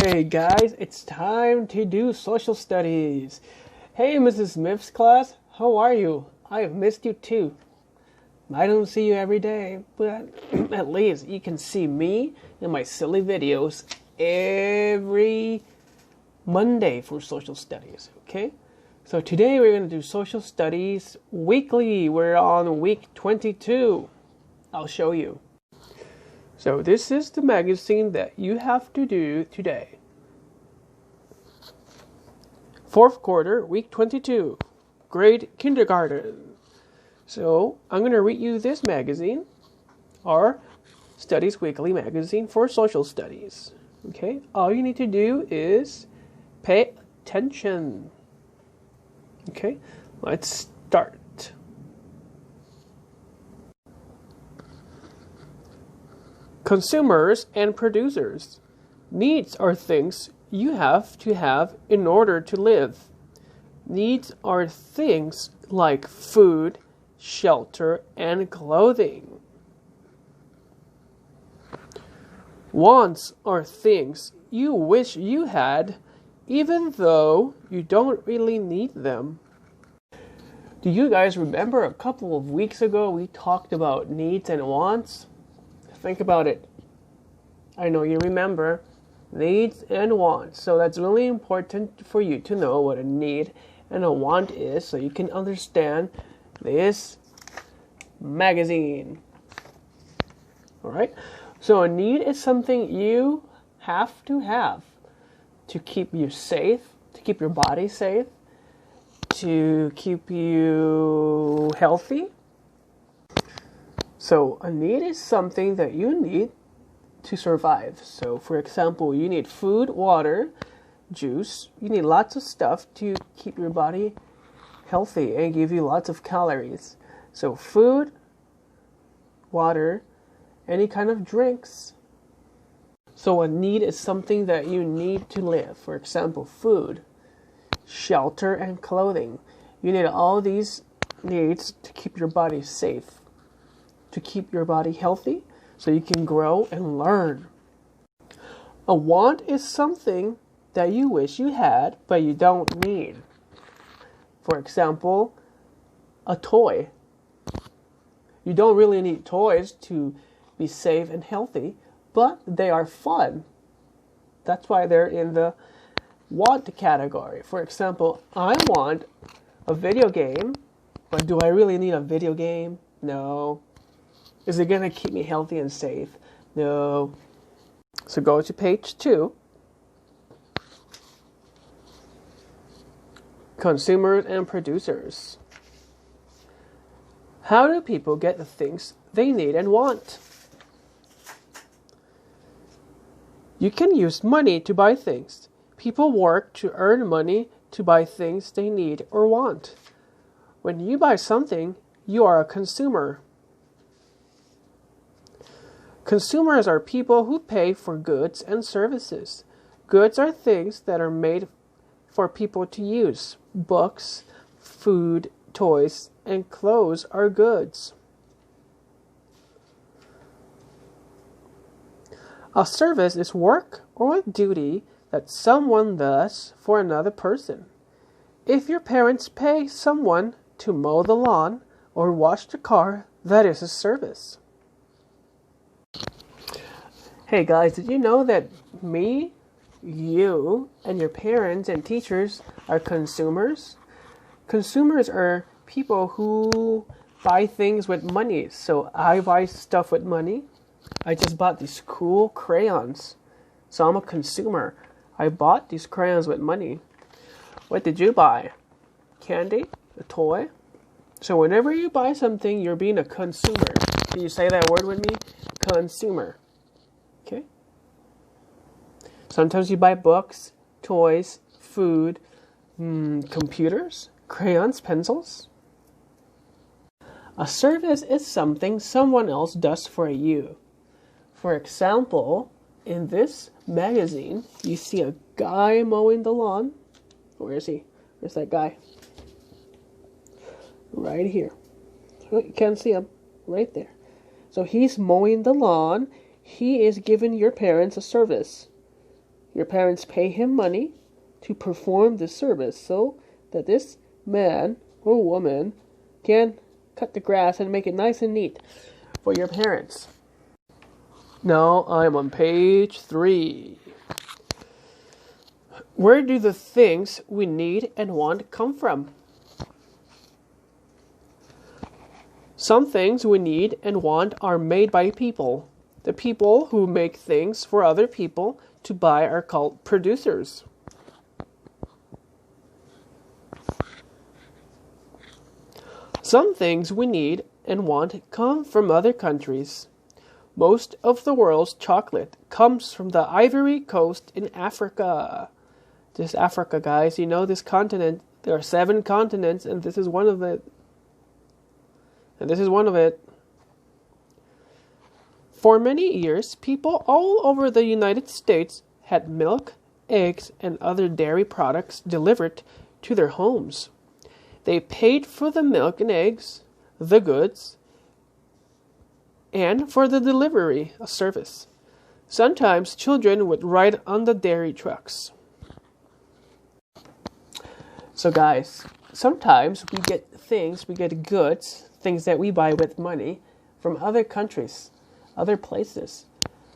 Hey guys, it's time to do social studies. Hey Mrs. Smith's class, how are you? I have missed you too. I don't see you every day, but at least you can see me and my silly videos every Monday for social studies, okay? So today we're going to do social studies weekly. We're on week 22. I'll show you. So this is the magazine that you have to do today. Fourth quarter, week 22, grade kindergarten. So I'm going to read you this magazine, our Studies Weekly magazine for social studies. Okay, all you need to do is pay attention. Okay, let's start. Consumers and producers. Needs are things you have to have in order to live. Needs are things like food, shelter, and clothing. Wants are things you wish you had, even though you don't really need them. Do you guys remember a couple of weeks ago we talked about needs and wants? Think about it. I know you remember needs and wants. So that's really important for you to know what a need and a want is so you can understand this magazine. Alright? So a need is something you have to keep you safe, to keep your body safe, to keep you healthy. So a need is something that you need to survive. So for example, you need food, water, juice. You need lots of stuff to keep your body healthy and give you lots of calories. So food, water, any kind of drinks. So a need is something that you need to live. For example, food, shelter, and clothing. You need all these needs to keep your body safe, to keep your body healthy so you can grow and learn. A want is something that you wish you had but you don't need. For example, a toy. You don't really need toys to be safe and healthy, but they are fun. That's why they're in the want category. For example, I want a video game, but do I really need a video game? No. Is it going to keep me healthy and safe? No. So go to page 2. Consumers and producers. How do people get the things they need and want? You can use money to buy things. People work to earn money to buy things they need or want. When you buy something, you are a consumer. Consumers are people who pay for goods and services. Goods are things that are made for people to use. Books, food, toys, and clothes are goods. A service is work or a duty that someone does for another person. If your parents pay someone to mow the lawn or wash the car, that is a service. Hey guys, did you know that me, you, and your parents and teachers are consumers? Consumers are people who buy things with money. So I buy stuff with money. I just bought these cool crayons. So I'm a consumer. I bought these crayons with money. What did you buy? Candy? A toy? So whenever you buy something, you're being a consumer. Can you say that word with me? Consumer. Okay? Sometimes you buy books, toys, food, computers, crayons, pencils. A service is something someone else does for you. For example, in this magazine, you see a guy mowing the lawn. Where is he? Where's that guy? Right here. You can't see him. Right there. So he's mowing the lawn. He is giving your parents a service. Your parents pay him money to perform this service so that this man or woman can cut the grass and make it nice and neat for your parents. Now I'm on page 3. Where do the things we need and want come from? Some things we need and want are made by people. The people who make things for other people to buy are called producers. Some things we need and want come from other countries. Most of the world's chocolate comes from the Ivory Coast in Africa. This Africa, guys, you know this continent. There are 7 continents, and this is one of it. For many years, people all over the United States had milk, eggs, and other dairy products delivered to their homes. They paid for the milk and eggs, the goods, and for the delivery service. Sometimes children would ride on the dairy trucks. So guys, sometimes we get goods, things that we buy with money from other countries, other places.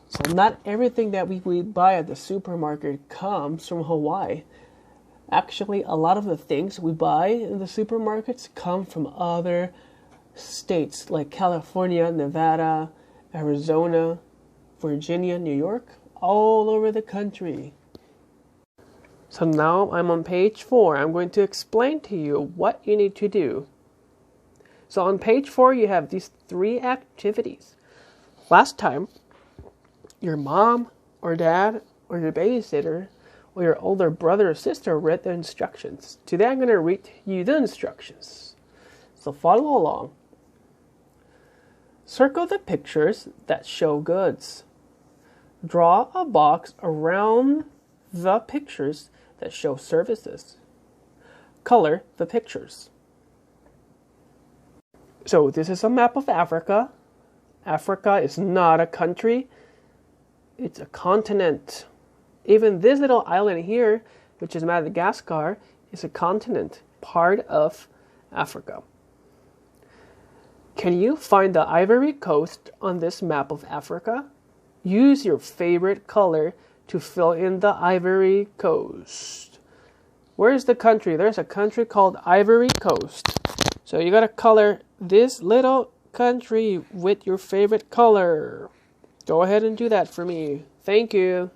So not everything that we buy at the supermarket comes from Hawaii. Actually, a lot of the things we buy in the supermarkets come from other states like California, Nevada, Arizona, Virginia, New York, all over the country. So now I'm on page 4. I'm going to explain to you what you need to do. So on page 4, you have these 3 activities. Last time, your mom or dad or your babysitter or your older brother or sister read the instructions. Today I'm going to read you the instructions. So follow along. Circle the pictures that show goods. Draw a box around the pictures that show services. Color the pictures. So this is a map of Africa. Africa is not a country. It's a continent. Even this little island here, which is Madagascar, is a continent, part of Africa. Can you find the Ivory Coast on this map of Africa? Use your favorite color to fill in the Ivory Coast. Where is the country? There's a country called Ivory Coast. So you gotta color this little country with your favorite color. Go ahead and do that for me. Thank you.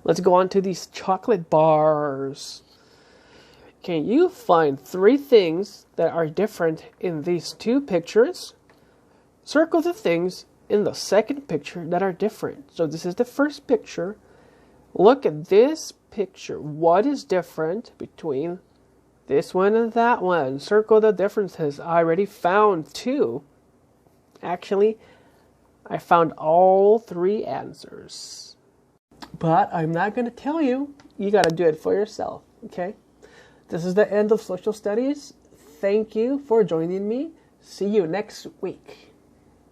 Let's go on to these chocolate bars. Can you find 3 things that are different in these 2 pictures? Circle the things in the second picture that are different. So this is the first picture. Look at this picture. What is different between this one and that one? Circle the differences. I already found 2. Actually, I found all 3 answers. But I'm not going to tell you. You got to do it for yourself, okay? This is the end of social studies. Thank you for joining me. See you next week.